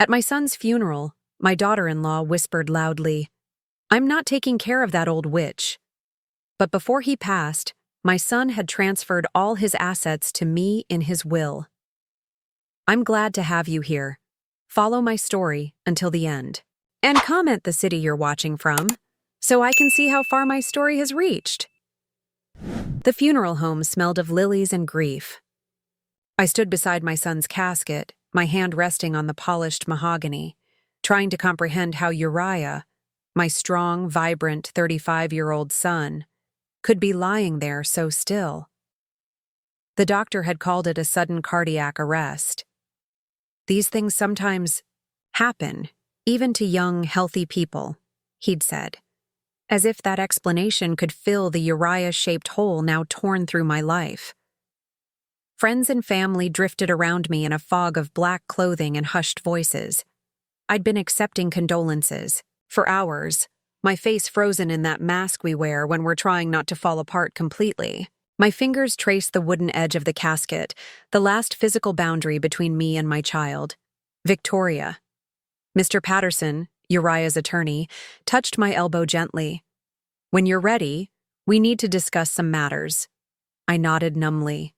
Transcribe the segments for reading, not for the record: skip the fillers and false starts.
At my son's funeral, my daughter-in-law whispered loudly, "I'm not taking care of that old witch." But before he passed, my son had transferred all his assets to me in his will. I'm glad to have you here. Follow my story until the end. And comment the city you're watching from, so I can see how far my story has reached. The funeral home smelled of lilies and grief. I stood beside my son's casket, my hand resting on the polished mahogany, trying to comprehend how Uriah, my strong, vibrant 35-year-old son, could be lying there so still. The doctor had called it a sudden cardiac arrest. These things sometimes happen, even to young, healthy people, he'd said, as if that explanation could fill the Uriah-shaped hole now torn through my life. Friends and family drifted around me in a fog of black clothing and hushed voices. I'd been accepting condolences, for hours, my face frozen in that mask we wear when we're trying not to fall apart completely. My fingers traced the wooden edge of the casket, the last physical boundary between me and my child. Victoria. Mr. Patterson, Uriah's attorney, touched my elbow gently. "When you're ready, we need to discuss some matters." I nodded numbly.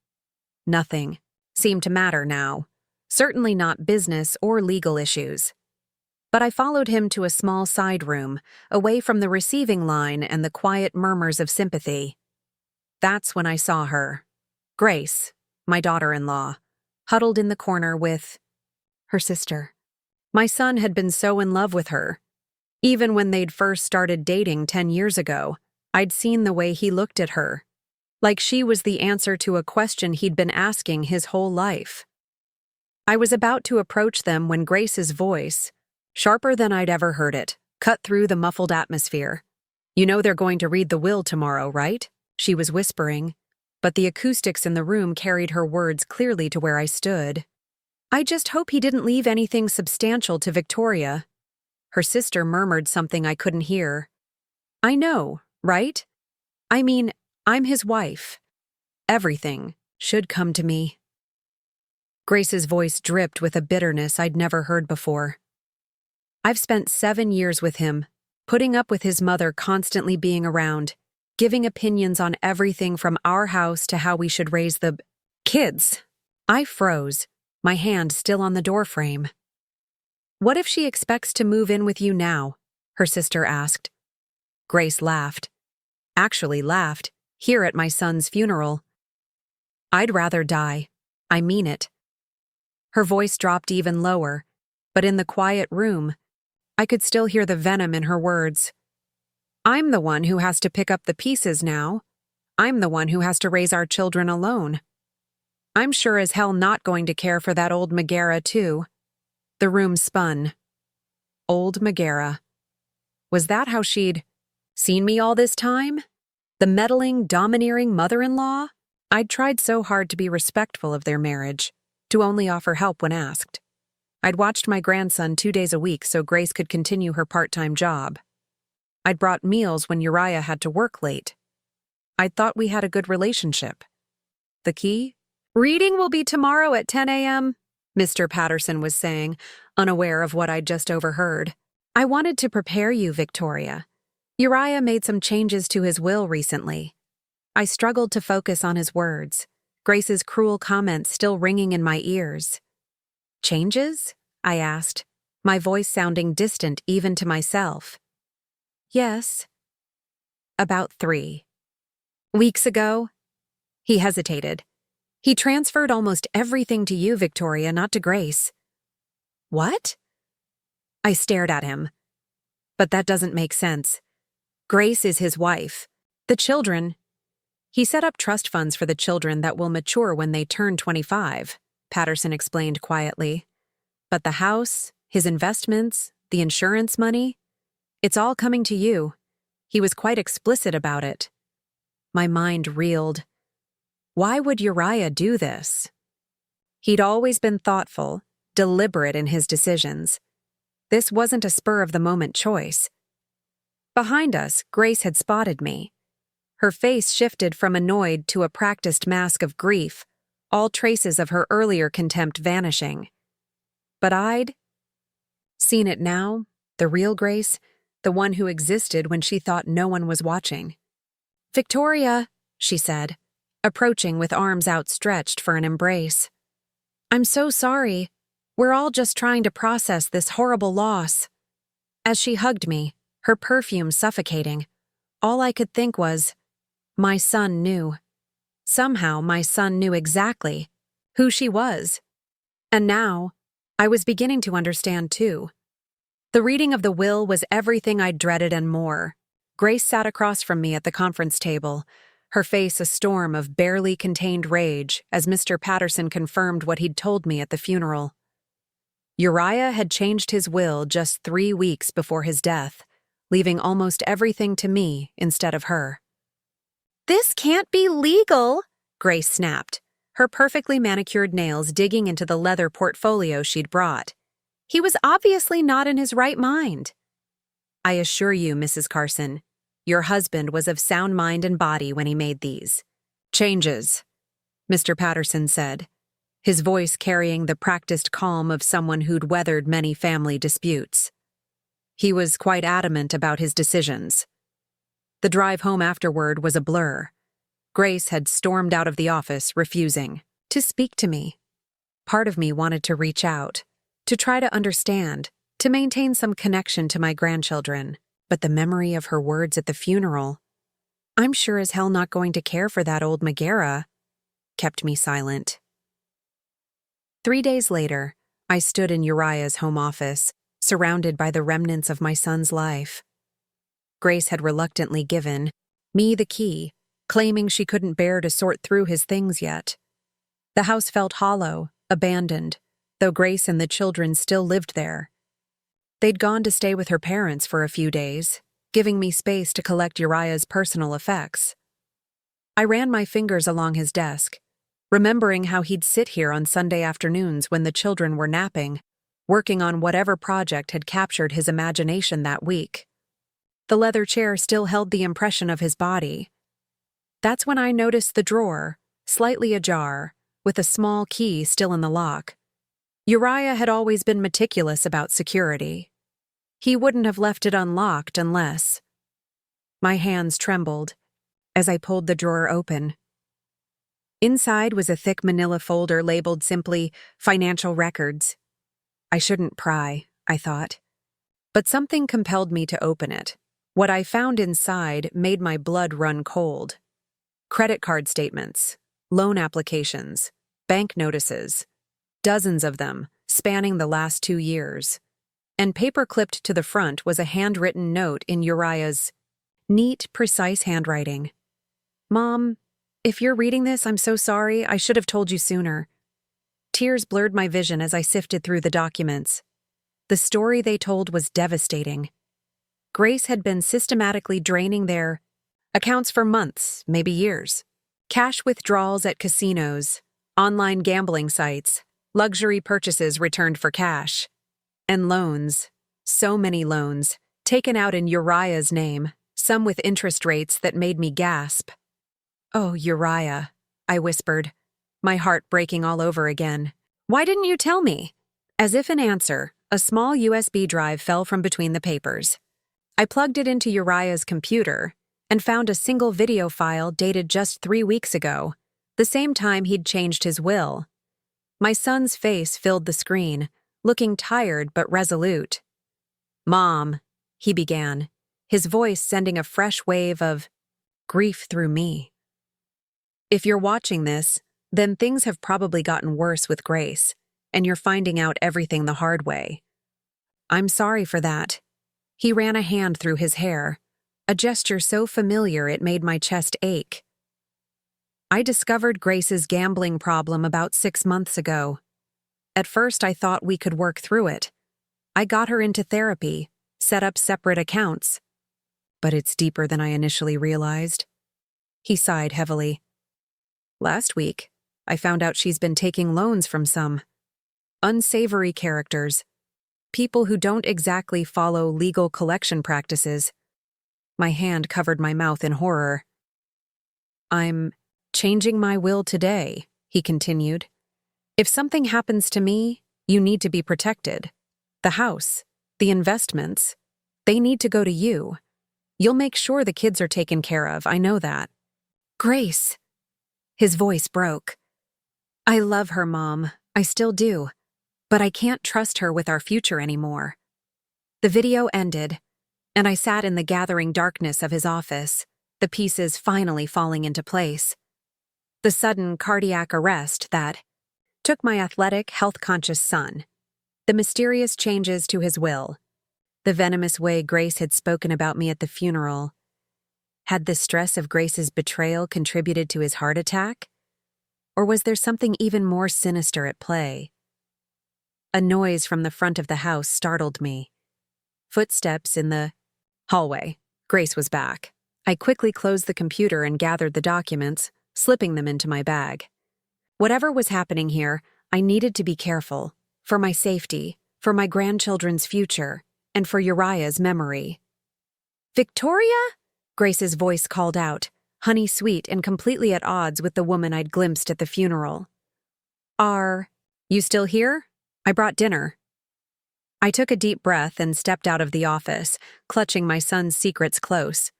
Nothing seemed to matter now, certainly not business or legal issues. But I followed him to a small side room, away from the receiving line and the quiet murmurs of sympathy. That's when I saw her, Grace, my daughter-in-law, huddled in the corner with her sister. My son had been so in love with her. Even when they'd first started dating 10 years ago, I'd seen the way he looked at her, like she was the answer to a question he'd been asking his whole life. I was about to approach them when Grace's voice, sharper than I'd ever heard it, cut through the muffled atmosphere. "You know they're going to read the will tomorrow, right?" she was whispering, but the acoustics in the room carried her words clearly to where I stood. "I just hope he didn't leave anything substantial to Victoria." Her sister murmured something I couldn't hear. "I know, right? I mean, I'm his wife. Everything should come to me." Grace's voice dripped with a bitterness I'd never heard before. "I've spent 7 years with him, putting up with his mother constantly being around, giving opinions on everything from our house to how we should raise the kids." I froze, my hand still on the doorframe. "What if she expects to move in with you now?" her sister asked. Grace laughed. Actually laughed, here at my son's funeral. "I'd rather die. I mean it." Her voice dropped even lower, but in the quiet room, I could still hear the venom in her words. "I'm the one who has to pick up the pieces now. I'm the one who has to raise our children alone. I'm sure as hell not going to care for that old Megara, too." The room spun. Old Megara. Was that how she'd seen me all this time? The meddling, domineering mother-in-law? I'd tried so hard to be respectful of their marriage, to only offer help when asked. I'd watched my grandson 2 days a week so Grace could continue her part-time job. I'd brought meals when Uriah had to work late. I'd thought we had a good relationship. The key? "Reading will be tomorrow at 10 a.m., Mr. Patterson was saying, unaware of what I'd just overheard. "I wanted to prepare you, Victoria. Uriah made some changes to his will recently." I struggled to focus on his words, Grace's cruel comments still ringing in my ears. "Changes?" I asked, my voice sounding distant even to myself. "Yes." "About 3 weeks ago?" He hesitated. "He transferred almost everything to you, Victoria, not to Grace." "What?" I stared at him. "But that doesn't make sense. Grace is his wife. The children—" "He set up trust funds for the children that will mature when they turn 25, Patterson explained quietly. "But the house, his investments, the insurance money, it's all coming to you. He was quite explicit about it." My mind reeled. Why would Uriah do this? He'd always been thoughtful, deliberate in his decisions. This wasn't a spur-of-the-moment choice. Behind us, Grace had spotted me. Her face shifted from annoyed to a practiced mask of grief, all traces of her earlier contempt vanishing. But I'd Seen it now, the real Grace, the one who existed when she thought no one was watching. "Victoria," she said, approaching with arms outstretched for an embrace. "I'm so sorry. We're all just trying to process this horrible loss." As she hugged me, her perfume suffocating, all I could think was, my son knew. Somehow my son knew exactly who she was. And now, I was beginning to understand too. The reading of the will was everything I'd dreaded and more. Grace sat across from me at the conference table, her face a storm of barely contained rage as Mr. Patterson confirmed what he'd told me at the funeral. Uriah had changed his will just 3 weeks before his death, leaving almost everything to me instead of her. "This can't be legal," Grace snapped, her perfectly manicured nails digging into the leather portfolio she'd brought. "He was obviously not in his right mind." "I assure you, Mrs. Carson, your husband was of sound mind and body when he made these changes," Mr. Patterson said, his voice carrying the practiced calm of someone who'd weathered many family disputes. He was quite adamant about his decisions. The drive home afterward was a blur. Grace had stormed out of the office, refusing to speak to me. Part of me wanted to reach out, to try to understand, to maintain some connection to my grandchildren, but the memory of her words at the funeral, "I'm sure as hell not going to care for that old Megara," kept me silent. 3 days later, I stood in Uriah's home office, surrounded by the remnants of my son's life. Grace had reluctantly given me the key, claiming she couldn't bear to sort through his things yet. The house felt hollow, abandoned, though Grace and the children still lived there. They'd gone to stay with her parents for a few days, giving me space to collect Uriah's personal effects. I ran my fingers along his desk, remembering how he'd sit here on Sunday afternoons when the children were napping, working on whatever project had captured his imagination that week. The leather chair still held the impression of his body. That's when I noticed the drawer, slightly ajar, with a small key still in the lock. Uriah had always been meticulous about security. He wouldn't have left it unlocked unless... My hands trembled as I pulled the drawer open. Inside was a thick manila folder labeled simply "Financial Records." I shouldn't pry, I thought. But something compelled me to open it. What I found inside made my blood run cold. Credit card statements, loan applications, bank notices, dozens of them, spanning the last 2 years. And paper-clipped to the front was a handwritten note in Uriah's neat, precise handwriting. "Mom, if you're reading this, I'm so sorry. I should have told you sooner." Tears blurred my vision as I sifted through the documents. The story they told was devastating. Grace had been systematically draining their accounts for months, maybe years. Cash withdrawals at casinos, online gambling sites, luxury purchases returned for cash. And loans, so many loans, taken out in Uriah's name, some with interest rates that made me gasp. "Oh, Uriah," I whispered, my heart breaking all over again. "Why didn't you tell me?" As if in answer, a small USB drive fell from between the papers. I plugged it into Uriah's computer and found a single video file dated just 3 weeks ago, the same time he'd changed his will. My son's face filled the screen, looking tired but resolute. "Mom," he began, his voice sending a fresh wave of grief through me. "If you're watching this, then things have probably gotten worse with Grace, and you're finding out everything the hard way. I'm sorry for that." He ran a hand through his hair, a gesture so familiar it made my chest ache. "I discovered Grace's gambling problem about 6 months ago. At first I thought we could work through it. I got her into therapy, set up separate accounts. But it's deeper than I initially realized." He sighed heavily. "Last week, I found out she's been taking loans from some unsavory characters, people who don't exactly follow legal collection practices." My hand covered my mouth in horror. "I'm changing my will today," he continued. "If something happens to me, you need to be protected. The house, the investments, they need to go to you. You'll make sure the kids are taken care of, I know that. Grace. His voice broke. I love her, Mom. I still do. But I can't trust her with our future anymore. The video ended, and I sat in the gathering darkness of his office, the pieces finally falling into place. The sudden cardiac arrest that took my athletic, health-conscious son, the mysterious changes to his will, the venomous way Grace had spoken about me at the funeral. Had the stress of Grace's betrayal contributed to his heart attack? Or was there something even more sinister at play? A noise from the front of the house startled me. Footsteps in the hallway. Grace was back. I quickly closed the computer and gathered the documents, slipping them into my bag. Whatever was happening here, I needed to be careful, for my safety, for my grandchildren's future, and for Uriah's memory. Victoria? Grace's voice called out, honey-sweet and completely at odds with the woman I'd glimpsed at the funeral. Are you still here? I brought dinner. I took a deep breath and stepped out of the office, clutching my son's secrets close.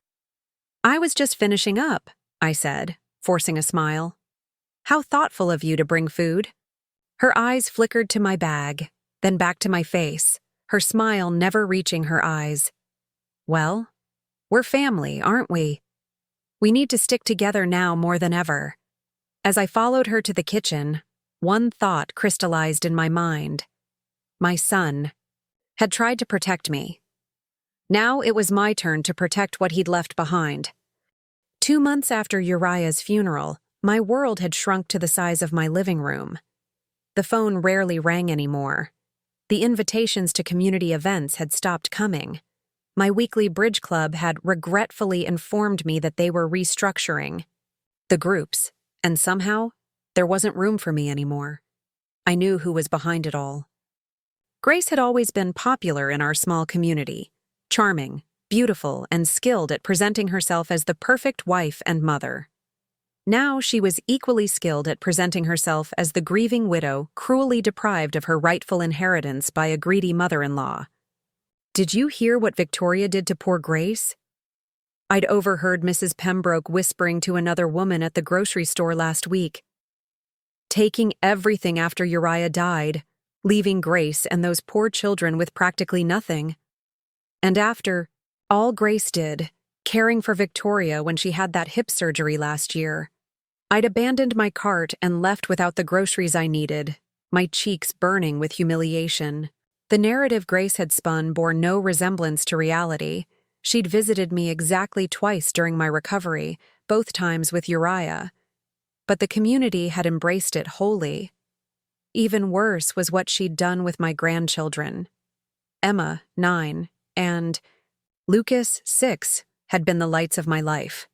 I was just finishing up, I said, forcing a smile. How thoughtful of you to bring food. Her eyes flickered to my bag, then back to my face, her smile never reaching her eyes. Well, we're family, aren't we? We need to stick together now more than ever. As I followed her to the kitchen, one thought crystallized in my mind. My son had tried to protect me. Now it was my turn to protect what he'd left behind. 2 months after Uriah's funeral, my world had shrunk to the size of my living room. The phone rarely rang anymore. The invitations to community events had stopped coming. My weekly bridge club had regretfully informed me that they were restructuring the groups, and somehow, there wasn't room for me anymore. I knew who was behind it all. Grace had always been popular in our small community, charming, beautiful, and skilled at presenting herself as the perfect wife and mother. Now she was equally skilled at presenting herself as the grieving widow cruelly deprived of her rightful inheritance by a greedy mother-in-law. Did you hear what Victoria did to poor Grace? I'd overheard Mrs. Pembroke whispering to another woman at the grocery store last week. Taking everything after Uriah died, leaving Grace and those poor children with practically nothing. And after all Grace did, caring for Victoria when she had that hip surgery last year, I'd abandoned my cart and left without the groceries I needed, my cheeks burning with humiliation. The narrative Grace had spun bore no resemblance to reality. She'd visited me exactly twice during my recovery, both times with Uriah. But the community had embraced it wholly. Even worse was what she'd done with my grandchildren. Emma, 9, and Lucas, 6, had been the lights of my life.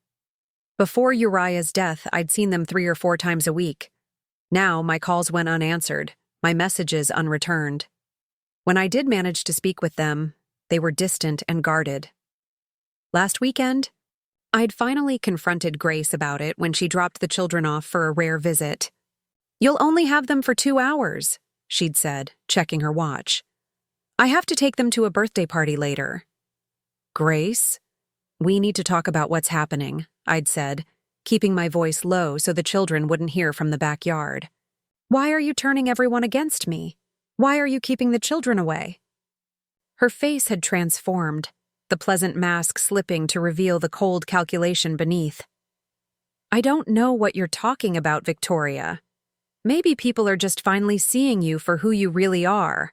Before Uriah's death, I'd seen them 3 or 4 times a week. Now my calls went unanswered, my messages unreturned. When I did manage to speak with them, they were distant and guarded. Last weekend, I'd finally confronted Grace about it when she dropped the children off for a rare visit. "You'll only have them for 2 hours," she'd said, checking her watch. "I have to take them to a birthday party later." "Grace, we need to talk about what's happening," I'd said, keeping my voice low so the children wouldn't hear from the backyard. "Why are you turning everyone against me? Why are you keeping the children away?" Her face had transformed, the pleasant mask slipping to reveal the cold calculation beneath. "I don't know what you're talking about, Victoria. Maybe people are just finally seeing you for who you really are.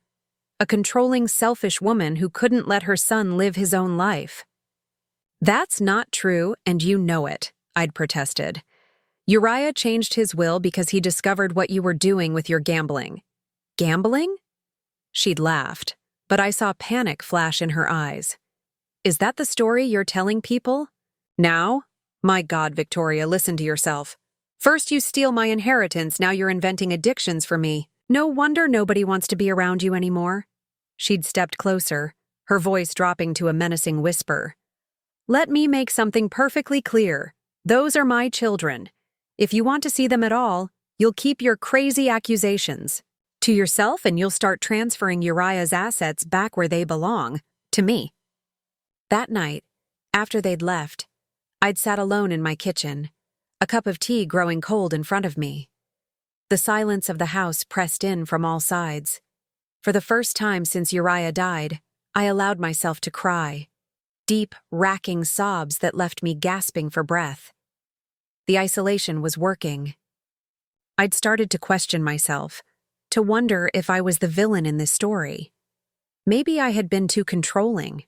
A controlling, selfish woman who couldn't let her son live his own life." "That's not true, and you know it," I'd protested. "Uriah changed his will because he discovered what you were doing with your gambling." "Gambling?" She'd laughed, but I saw panic flash in her eyes. "Is that the story you're telling people? Now? My God, Victoria, listen to yourself. First you steal my inheritance, now you're inventing addictions for me. No wonder nobody wants to be around you anymore." She'd stepped closer, her voice dropping to a menacing whisper. "Let me make something perfectly clear. Those are my children. If you want to see them at all, you'll keep your crazy accusations." To yourself, and you'll start transferring Uriah's assets back where they belong, to me. That night, after they'd left, I'd sat alone in my kitchen, a cup of tea growing cold in front of me. The silence of the house pressed in from all sides. For the first time since Uriah died, I allowed myself to cry, deep, racking sobs that left me gasping for breath. The isolation was working. I'd started to question myself, to wonder if I was the villain in this story. Maybe I had been too controlling.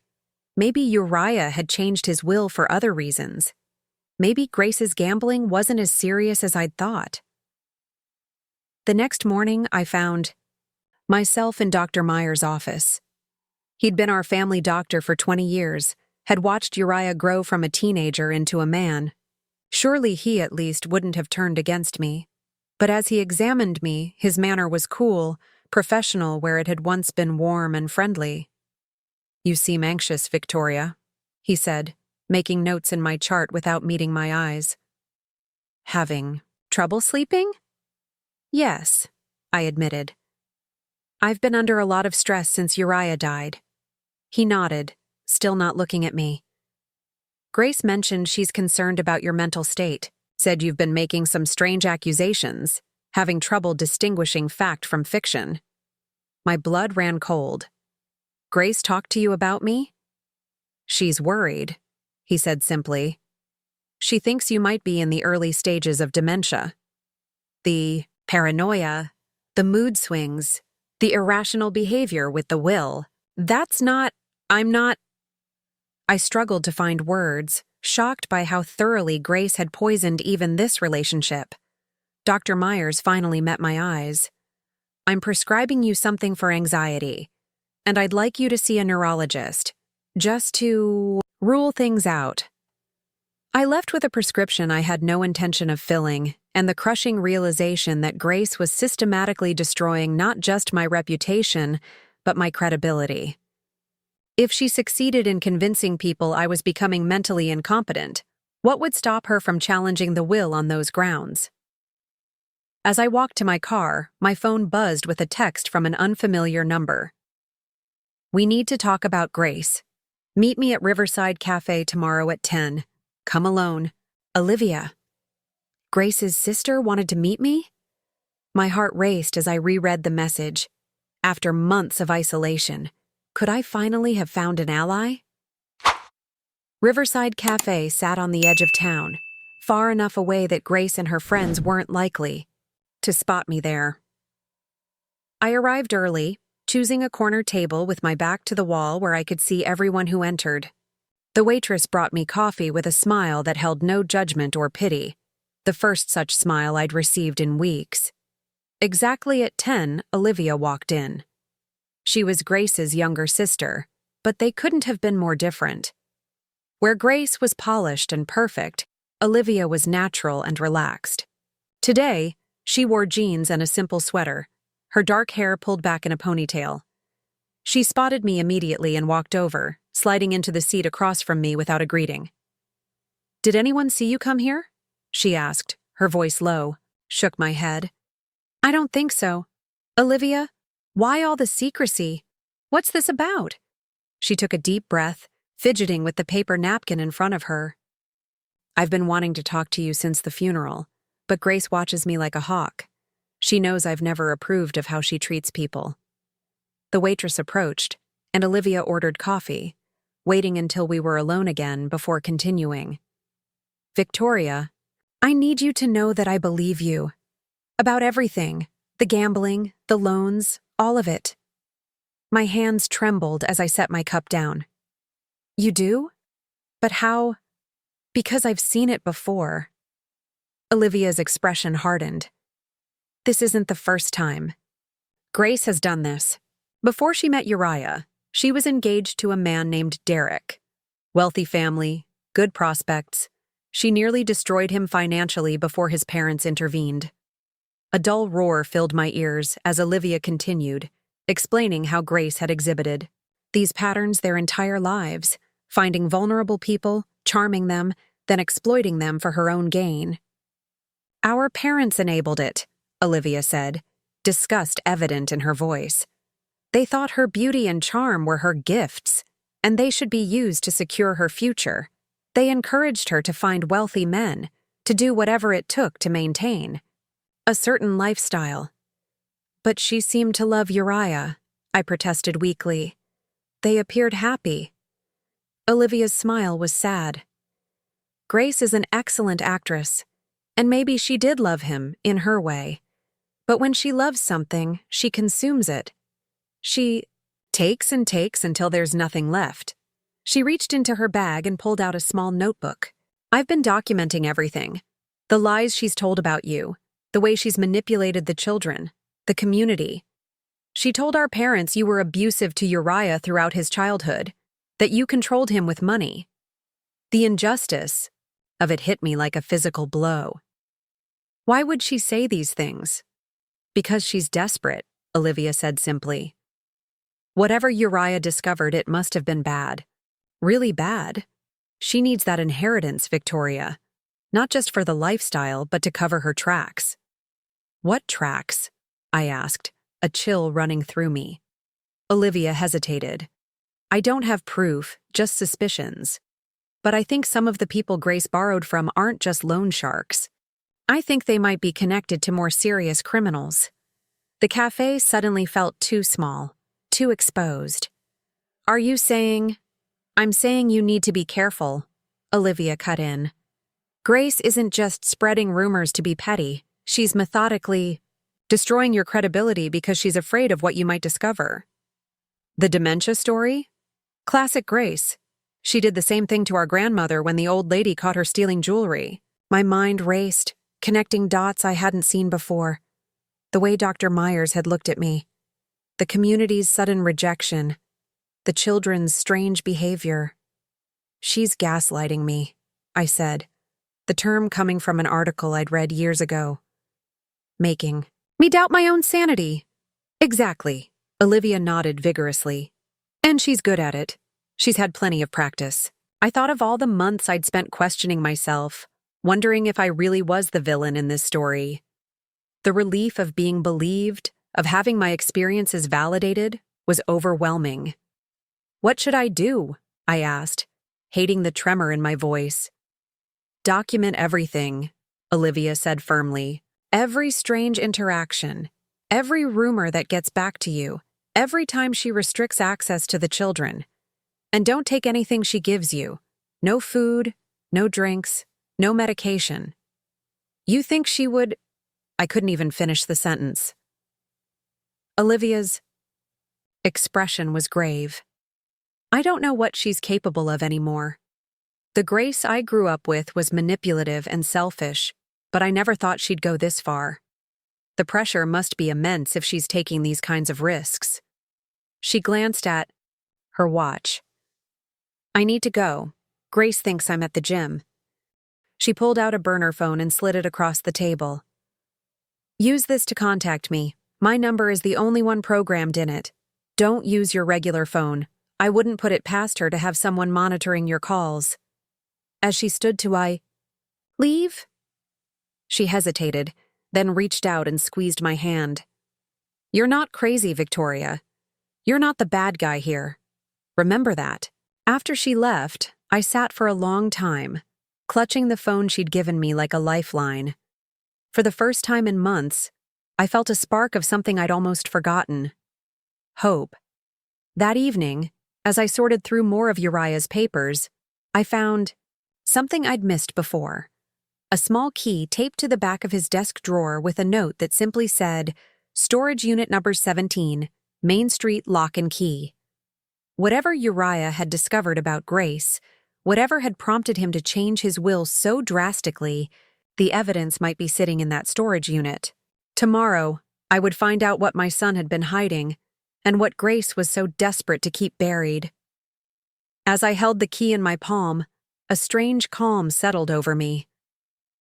Maybe Uriah had changed his will for other reasons. Maybe Grace's gambling wasn't as serious as I'd thought. The next morning, I found myself in Dr. Meyer's office. He'd been our family doctor for 20 years, had watched Uriah grow from a teenager into a man. Surely he, at least, wouldn't have turned against me. But as he examined me, his manner was cool, professional where it had once been warm and friendly. "You seem anxious, Victoria," he said, making notes in my chart without meeting my eyes. "Having trouble sleeping?" "Yes," I admitted. "I've been under a lot of stress since Uriah died." He nodded, still not looking at me. "Grace mentioned she's concerned about your mental state, said you've been making some strange accusations, having trouble distinguishing fact from fiction." My blood ran cold. "Grace talked to you about me?" "She's worried," he said simply. "She thinks you might be in the early stages of dementia. The paranoia, the mood swings, the irrational behavior with the will. I'm not. I struggled to find words, shocked by how thoroughly Grace had poisoned even this relationship. Dr. Myers finally met my eyes. "I'm prescribing you something for anxiety, and I'd like you to see a neurologist, just to rule things out." I left with a prescription I had no intention of filling, and the crushing realization that Grace was systematically destroying not just my reputation, but my credibility. If she succeeded in convincing people I was becoming mentally incompetent, what would stop her from challenging the will on those grounds? As I walked to my car, my phone buzzed with a text from an unfamiliar number. "We need to talk about Grace. Meet me at Riverside Cafe tomorrow at 10. Come alone. Olivia." Grace's sister wanted to meet me? My heart raced as I reread the message. After months of isolation, could I finally have found an ally? Riverside Cafe sat on the edge of town, far enough away that Grace and her friends weren't likely to spot me there. I arrived early, choosing a corner table with my back to the wall where I could see everyone who entered. The waitress brought me coffee with a smile that held no judgment or pity, the first such smile I'd received in weeks. Exactly at 10, Olivia walked in. She was Grace's younger sister, but they couldn't have been more different. Where Grace was polished and perfect, Olivia was natural and relaxed. Today, she wore jeans and a simple sweater, her dark hair pulled back in a ponytail. She spotted me immediately and walked over, sliding into the seat across from me without a greeting. "Did anyone see you come here?" she asked, her voice low. Shook my head. "I don't think so. Olivia, why all the secrecy? What's this about?" She took a deep breath, fidgeting with the paper napkin in front of her. "I've been wanting to talk to you since the funeral, but Grace watches me like a hawk. She knows I've never approved of how she treats people." The waitress approached, and Olivia ordered coffee, waiting until we were alone again before continuing. "Victoria, I need you to know that I believe you. About everything, the gambling, the loans, all of it." My hands trembled as I set my cup down. "You do? But how?" "Because I've seen it before." Olivia's expression hardened. "This isn't the first time. Grace has done this. Before she met Uriah, she was engaged to a man named Derek. Wealthy family, good prospects. She nearly destroyed him financially before his parents intervened." A dull roar filled my ears as Olivia continued, explaining how Grace had exhibited these patterns their entire lives, finding vulnerable people, charming them, then exploiting them for her own gain. "Our parents enabled it," Olivia said, disgust evident in her voice. They thought her beauty and charm were her gifts, and they should be used to secure her future. They encouraged her to find wealthy men, to do whatever it took to maintain a certain lifestyle. But she seemed to love Uriah, I protested weakly. They appeared happy. Olivia's smile was sad. Grace is an excellent actress, and maybe she did love him in her way. But when she loves something, she consumes it. She takes and takes until there's nothing left. She reached into her bag and pulled out a small notebook. I've been documenting everything. The lies she's told about you, the way she's manipulated the children, the community. She told our parents you were abusive to Uriah throughout his childhood, that you controlled him with money. The injustice of it hit me like a physical blow. Why would she say these things? Because she's desperate, Olivia said simply. Whatever Uriah discovered, it must have been bad. Really bad. She needs that inheritance, Victoria. Not just for the lifestyle, but to cover her tracks. What tracks? I asked, a chill running through me. Olivia hesitated. I don't have proof, just suspicions. But I think some of the people Grace borrowed from aren't just loan sharks. I think they might be connected to more serious criminals. The cafe suddenly felt too small, too exposed. Are you saying? I'm saying you need to be careful, Olivia cut in. Grace isn't just spreading rumors to be petty. She's methodically destroying your credibility because she's afraid of what you might discover. The dementia story? Classic Grace. She did the same thing to our grandmother when the old lady caught her stealing jewelry. My mind raced, connecting dots I hadn't seen before. The way Dr. Myers had looked at me. The community's sudden rejection. The children's strange behavior. She's gaslighting me, I said, the term coming from an article I'd read years ago. Making me doubt my own sanity. Exactly, Olivia nodded vigorously. And she's good at it. She's had plenty of practice. I thought of all the months I'd spent questioning myself, wondering if I really was the villain in this story. The relief of being believed, of having my experiences validated, was overwhelming. What should I do? I asked, hating the tremor in my voice. Document everything, Olivia said firmly. Every strange interaction, every rumor that gets back to you, every time she restricts access to the children. And don't take anything she gives you. No food, no drinks, no medication. You think she would? I couldn't even finish the sentence. Olivia's expression was grave. I don't know what she's capable of anymore. The Grace I grew up with was manipulative and selfish, but I never thought she'd go this far. The pressure must be immense if she's taking these kinds of risks. She glanced at her watch. I need to go. Grace thinks I'm at the gym. She pulled out a burner phone and slid it across the table. Use this to contact me. My number is the only one programmed in it. Don't use your regular phone. I wouldn't put it past her to have someone monitoring your calls. As she stood to leave? She hesitated, then reached out and squeezed my hand. You're not crazy, Victoria. You're not the bad guy here. Remember that. After she left, I sat for a long time, clutching the phone she'd given me like a lifeline. For the first time in months, I felt a spark of something I'd almost forgotten. Hope. That evening, as I sorted through more of Uriah's papers, I found something I'd missed before. A small key taped to the back of his desk drawer with a note that simply said, Storage Unit Number 17, Main Street Lock and Key. Whatever Uriah had discovered about Grace, whatever had prompted him to change his will so drastically, the evidence might be sitting in that storage unit. Tomorrow, I would find out what my son had been hiding, and what Grace was so desperate to keep buried. As I held the key in my palm, a strange calm settled over me.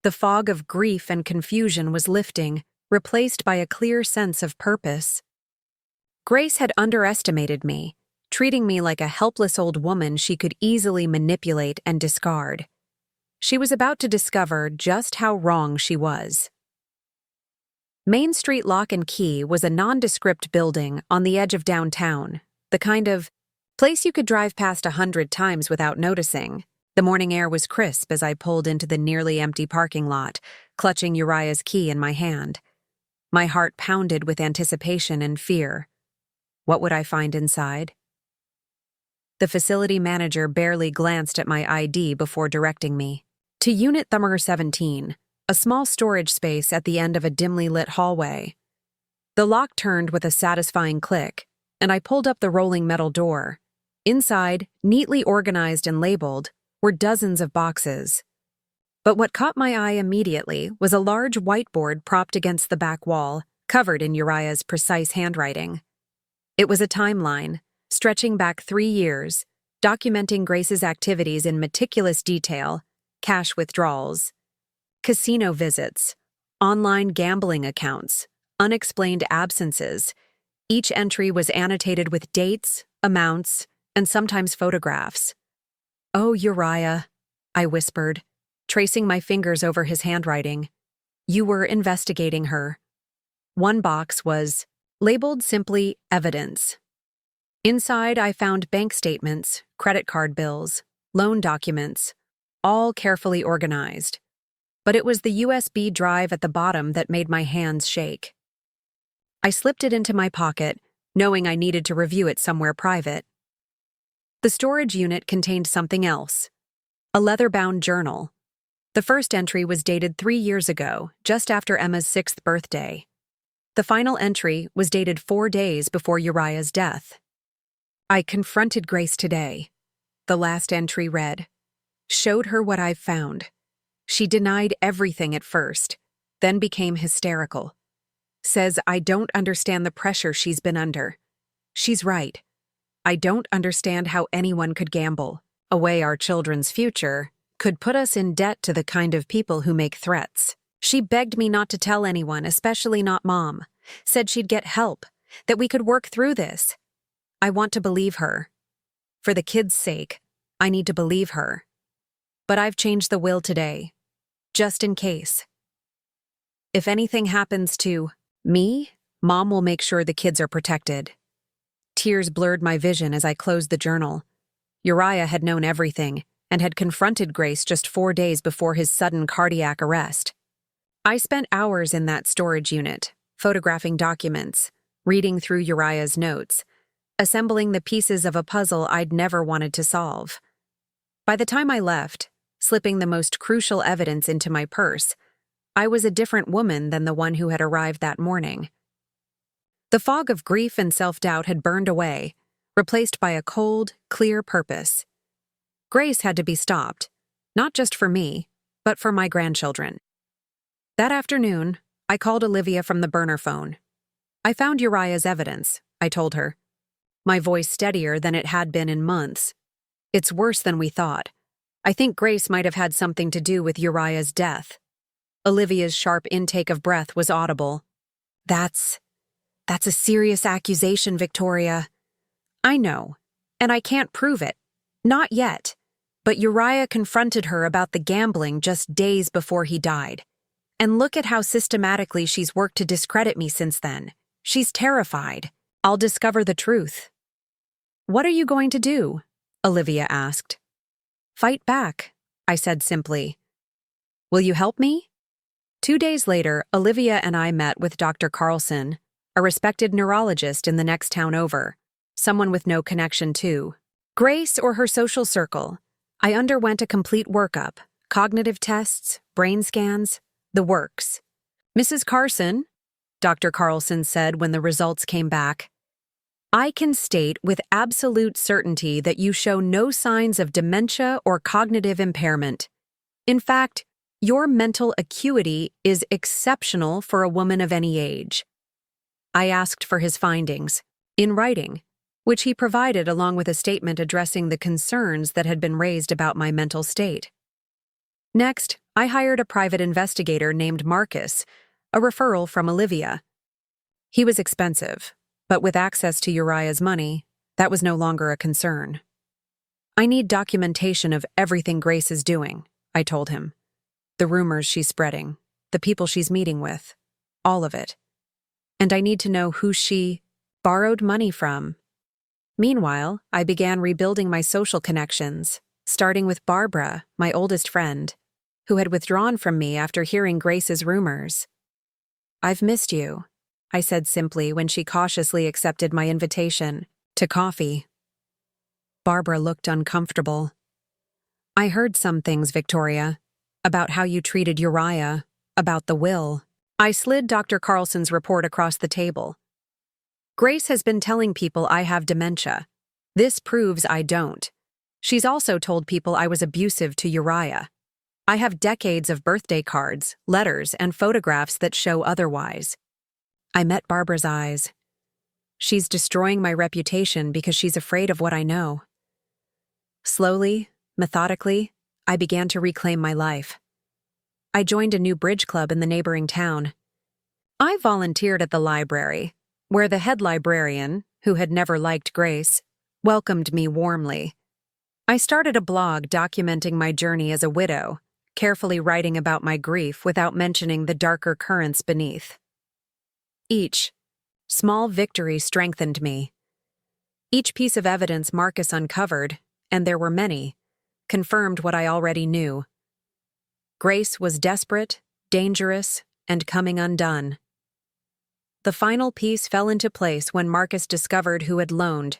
The fog of grief and confusion was lifting, replaced by a clear sense of purpose. Grace had underestimated me, treating me like a helpless old woman she could easily manipulate and discard. She was about to discover just how wrong she was. Main Street Lock and Key was a nondescript building on the edge of downtown, the kind of place you could drive past 100 times without noticing. The morning air was crisp as I pulled into the nearly empty parking lot, clutching Uriah's key in my hand. My heart pounded with anticipation and fear. What would I find inside? The facility manager barely glanced at my ID before directing me to Unit Number 17, a small storage space at the end of a dimly lit hallway. The lock turned with a satisfying click, and I pulled up the rolling metal door. Inside, neatly organized and labeled, were dozens of boxes. But what caught my eye immediately was a large whiteboard propped against the back wall, covered in Uriah's precise handwriting. It was a timeline, stretching back 3 years, documenting Grace's activities in meticulous detail: cash withdrawals, casino visits, online gambling accounts, unexplained absences. Each entry was annotated with dates, amounts, and sometimes photographs. "Oh, Uriah," I whispered, tracing my fingers over his handwriting. "You were investigating her." One box was labeled simply evidence. Inside, I found bank statements, credit card bills, loan documents, all carefully organized. But it was the USB drive at the bottom that made my hands shake. I slipped it into my pocket, knowing I needed to review it somewhere private. The storage unit contained something else: a leather-bound journal. The first entry was dated 3 years ago, just after Emma's 6th birthday. The final entry was dated 4 days before Uriah's death. "I confronted Grace today," the last entry read. "Showed her what I've found. She denied everything at first, then became hysterical. Says I don't understand the pressure she's been under. She's right. I don't understand how anyone could gamble away our children's future, could put us in debt to the kind of people who make threats. She begged me not to tell anyone, especially not Mom. Said she'd get help, that we could work through this. I want to believe her. For the kids' sake, I need to believe her. But I've changed the will today, just in case. If anything happens to me, Mom will make sure the kids are protected." Tears blurred my vision as I closed the journal. Uriah had known everything and had confronted Grace just 4 days before his sudden cardiac arrest. I spent hours in that storage unit, photographing documents, reading through Uriah's notes, assembling the pieces of a puzzle I'd never wanted to solve. By the time I left, slipping the most crucial evidence into my purse, I was a different woman than the one who had arrived that morning. The fog of grief and self-doubt had burned away, replaced by a cold, clear purpose. Grace had to be stopped, not just for me, but for my grandchildren. That afternoon, I called Olivia from the burner phone. "I found Uriah's evidence," I told her, my voice steadier than it had been in months. "It's worse than we thought. I think Grace might have had something to do with Uriah's death." Olivia's sharp intake of breath was audible. That's a serious accusation, Victoria." "I know, and I can't prove it. Not yet. But Uriah confronted her about the gambling just days before he died. And look at how systematically she's worked to discredit me since then. She's terrified. I'll discover the truth." "What are you going to do?" Olivia asked. "Fight back," I said simply. "Will you help me?" 2 days later, Olivia and I met with Dr. Carlson, a respected neurologist in the next town over, someone with no connection to Grace or her social circle. I underwent a complete workup, cognitive tests, brain scans, the works. "Mrs. Carson," Dr. Carlson said when the results came back, "I can state with absolute certainty that you show no signs of dementia or cognitive impairment. In fact, your mental acuity is exceptional for a woman of any age." I asked for his findings, in writing, which he provided along with a statement addressing the concerns that had been raised about my mental state. Next, I hired a private investigator named Marcus, a referral from Olivia. He was expensive, but with access to Uriah's money, that was no longer a concern. "I need documentation of everything Grace is doing," I told him. "The rumors she's spreading, the people she's meeting with, All of it. And I need to know who she borrowed money from. Meanwhile, I began rebuilding my social connections, starting with Barbara, my oldest friend, who had withdrawn from me after hearing Grace's rumors. "I've missed you," I said simply when she cautiously accepted my invitation to coffee. Barbara looked uncomfortable. "I heard some things, Victoria, about how you treated Uriah, about the will." I slid Dr. Carlson's report across the table. "Grace has been telling people I have dementia. This proves I don't. She's also told people I was abusive to Uriah. I have decades of birthday cards, letters, and photographs that show otherwise." I met Barbara's eyes. "She's destroying my reputation because she's afraid of what I know." Slowly, methodically, I began to reclaim my life. I joined a new bridge club in the neighboring town. I volunteered at the library, where the head librarian, who had never liked Grace, welcomed me warmly. I started a blog documenting my journey as a widow, carefully writing about my grief without mentioning the darker currents beneath. Each small victory strengthened me. Each piece of evidence Marcus uncovered, and there were many, confirmed what I already knew. Grace was desperate, dangerous, and coming undone. The final piece fell into place when Marcus discovered who had loaned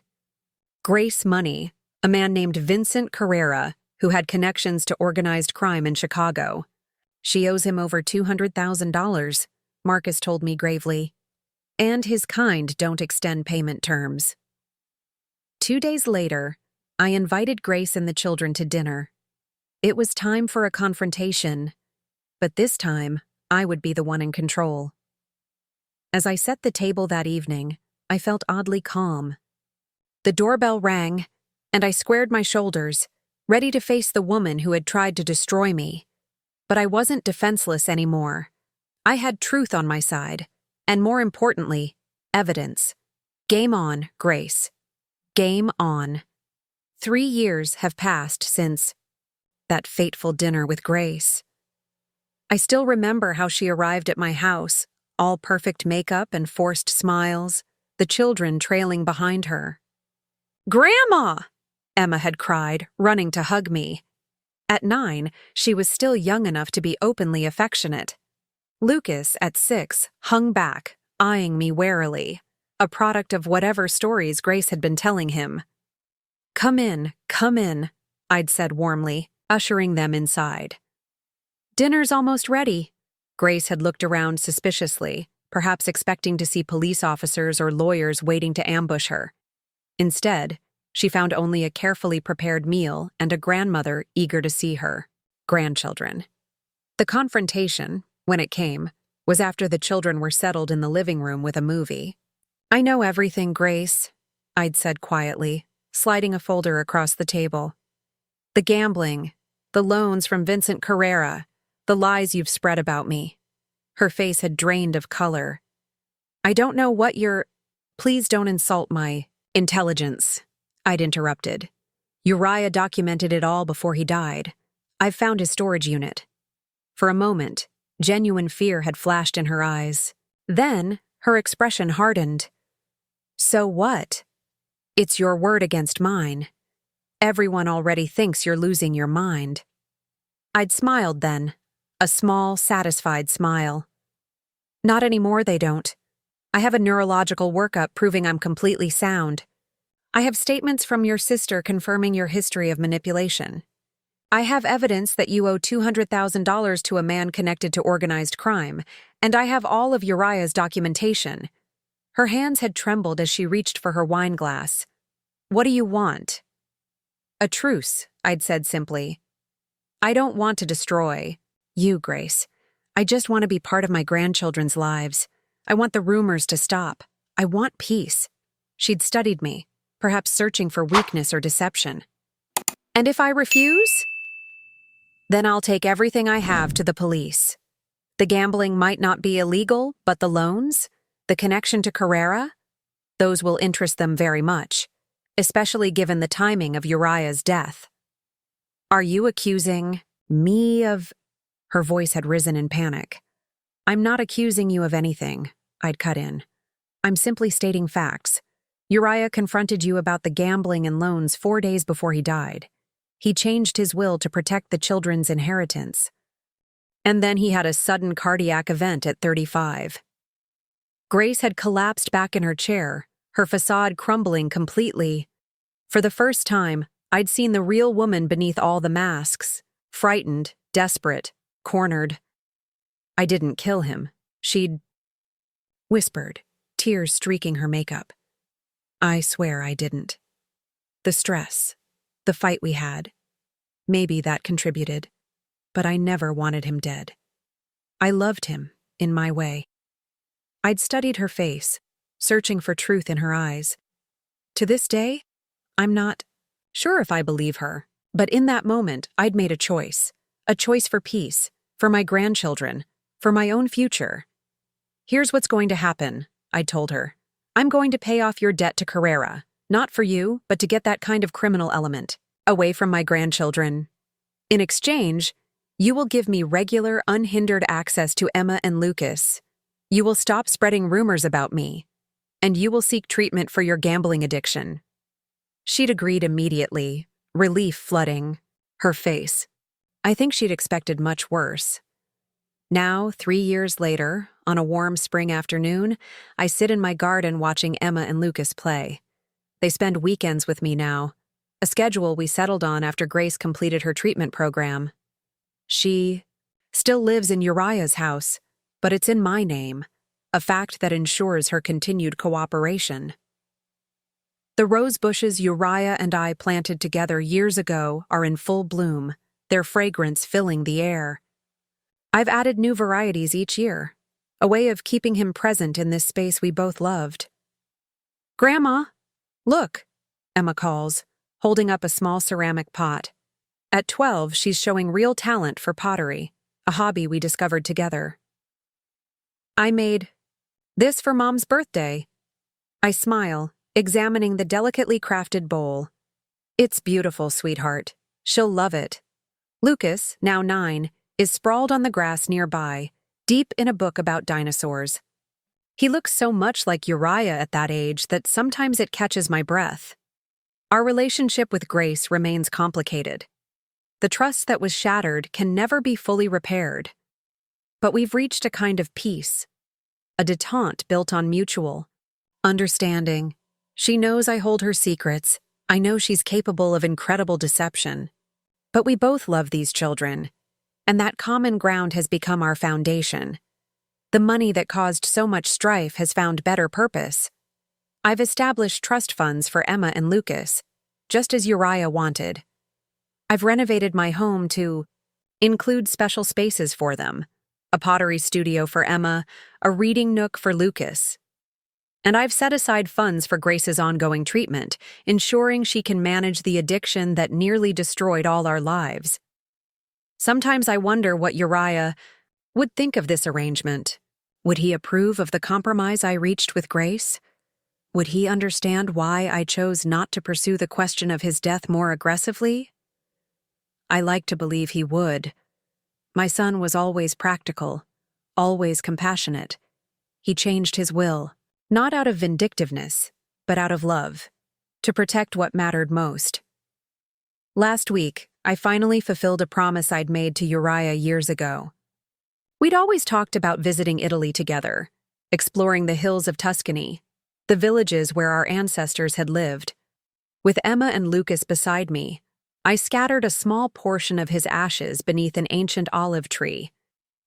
Grace money, a man named Vincent Carrera, who had connections to organized crime in Chicago. "She owes him over $200,000, Marcus told me gravely. "And his kind don't extend payment terms." 2 days later, I invited Grace and the children to dinner. It was time for a confrontation, but this time, I would be the one in control. As I set the table that evening, I felt oddly calm. The doorbell rang, and I squared my shoulders, ready to face the woman who had tried to destroy me. But I wasn't defenseless anymore. I had truth on my side, and more importantly, evidence. Game on, Grace. Game on. 3 years have passed since that fateful dinner with Grace. I still remember how she arrived at my house, all perfect makeup and forced smiles, the children trailing behind her. "Grandma!" Emma had cried, running to hug me. At 9, she was still young enough to be openly affectionate. Lucas, at 6, hung back, eyeing me warily, a product of whatever stories Grace had been telling him. Come in," I'd said warmly, ushering them inside. "Dinner's almost ready." Grace had looked around suspiciously, perhaps expecting to see police officers or lawyers waiting to ambush her. Instead, she found only a carefully prepared meal and a grandmother eager to see her grandchildren. The confrontation, when it came, was after the children were settled in the living room with a movie. "I know everything, Grace," I'd said quietly, sliding a folder across the table. "The gambling, the loans from Vincent Carrera, the lies you've spread about me." Her face had drained of color. "I don't know what you're—" "Please don't insult my intelligence," I'd interrupted. "Uriah documented it all before he died. I've found his storage unit." For a moment, genuine fear had flashed in her eyes. Then, her expression hardened. "So what? It's your word against mine. Everyone already thinks you're losing your mind." I'd smiled then, a small, satisfied smile. "Not anymore, they don't. I have a neurological workup proving I'm completely sound. I have statements from your sister confirming your history of manipulation. I have evidence that you owe $200,000 to a man connected to organized crime, and I have all of Uriah's documentation." Her hands had trembled as she reached for her wine glass. "What do you want?" "A truce," I'd said simply. "I don't want to destroy you, Grace. I just want to be part of my grandchildren's lives. I want the rumors to stop. I want peace." She'd studied me, perhaps searching for weakness or deception. "And if I refuse?" "Then I'll take everything I have to the police. The gambling might not be illegal, but the loans, the connection to Carrera, those will interest them very much, especially given the timing of Uriah's death." "Are you accusing me of—" Her voice had risen in panic. I'm not accusing you of anything, I'd cut in. I'm simply stating facts. Uriah confronted you about the gambling and loans 4 days before he died. He changed his will to protect the children's inheritance. And then he had a sudden cardiac event at 35. Grace had collapsed back in her chair, her facade crumbling completely. For the first time, I'd seen the real woman beneath all the masks, frightened, desperate, cornered. I didn't kill him. She'd whispered, tears streaking her makeup. I swear I didn't. The stress, the fight we had, maybe that contributed, but I never wanted him dead. I loved him, in my way. I'd studied her face, searching for truth in her eyes. To this day, I'm not sure if I believe her, but in that moment, I'd made a choice for peace, for my grandchildren, for my own future. Here's what's going to happen, I told her. I'm going to pay off your debt to Carrera, not for you, but to get that kind of criminal element away from my grandchildren. In exchange, you will give me regular, unhindered access to Emma and Lucas. You will stop spreading rumors about me, and you will seek treatment for your gambling addiction. She'd agreed immediately, relief flooding her face. I think she'd expected much worse. Now, 3 years later, on a warm spring afternoon, I sit in my garden watching Emma and Lucas play. They spend weekends with me now, a schedule we settled on after Grace completed her treatment program. She still lives in Uriah's house, but it's in my name, a fact that ensures her continued cooperation. The rose bushes Uriah and I planted together years ago are in full bloom, their fragrance filling the air. I've added new varieties each year, a way of keeping him present in this space we both loved. Grandma, look, Emma calls, holding up a small ceramic pot. At 12, she's showing real talent for pottery, a hobby we discovered together. I made this for Mom's birthday. I smile, examining the delicately crafted bowl. It's beautiful, sweetheart. She'll love it. Lucas, now 9, is sprawled on the grass nearby, deep in a book about dinosaurs. He looks so much like Uriah at that age that sometimes it catches my breath. Our relationship with Grace remains complicated. The trust that was shattered can never be fully repaired. But we've reached a kind of peace, a détente built on mutual understanding. She knows I hold her secrets. I know she's capable of incredible deception. But we both love these children, and that common ground has become our foundation. The money that caused so much strife has found better purpose. I've established trust funds for Emma and Lucas, just as Uriah wanted. I've renovated my home to include special spaces for them, a pottery studio for Emma, a reading nook for Lucas. And I've set aside funds for Grace's ongoing treatment, ensuring she can manage the addiction that nearly destroyed all our lives. Sometimes I wonder what Uriah would think of this arrangement. Would he approve of the compromise I reached with Grace? Would he understand why I chose not to pursue the question of his death more aggressively? I like to believe he would. My son was always practical, always compassionate. He changed his will, not out of vindictiveness, but out of love, to protect what mattered most. Last week, I finally fulfilled a promise I'd made to Uriah years ago. We'd always talked about visiting Italy together, exploring the hills of Tuscany, the villages where our ancestors had lived. With Emma and Lucas beside me, I scattered a small portion of his ashes beneath an ancient olive tree,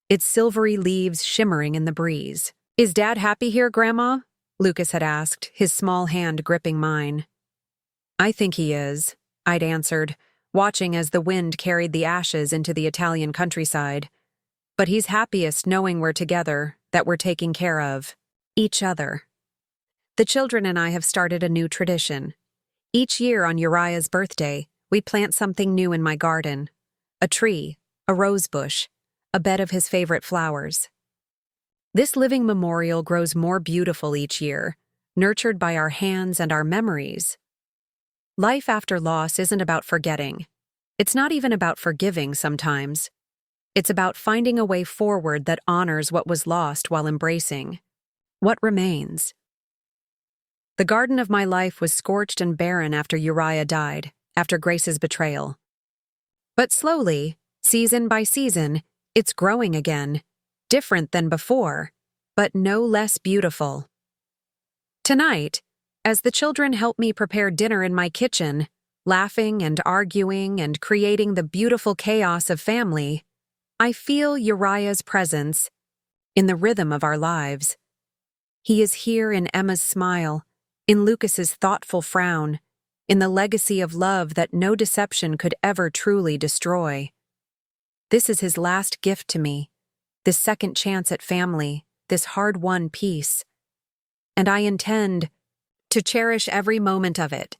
its silvery leaves shimmering in the breeze. "Is Dad happy here, Grandma?" Lucas had asked, his small hand gripping mine. "I think he is," I'd answered, watching as the wind carried the ashes into the Italian countryside. "But he's happiest knowing we're together, that we're taking care of each other." The children and I have started a new tradition. Each year on Uriah's birthday, we plant something new in my garden. A tree, a rose bush, a bed of his favorite flowers. This living memorial grows more beautiful each year, nurtured by our hands and our memories. Life after loss isn't about forgetting. It's not even about forgiving sometimes. It's about finding a way forward that honors what was lost while embracing what remains. The garden of my life was scorched and barren after Uriah died, after Grace's betrayal. But slowly, season by season, it's growing again, different than before, but no less beautiful. Tonight, as the children help me prepare dinner in my kitchen, laughing and arguing and creating the beautiful chaos of family, I feel Uriah's presence in the rhythm of our lives. He is here in Emma's smile, in Lucas's thoughtful frown, in the legacy of love that no deception could ever truly destroy. This is his last gift to me, this second chance at family, this hard-won peace. And I intend to cherish every moment of it,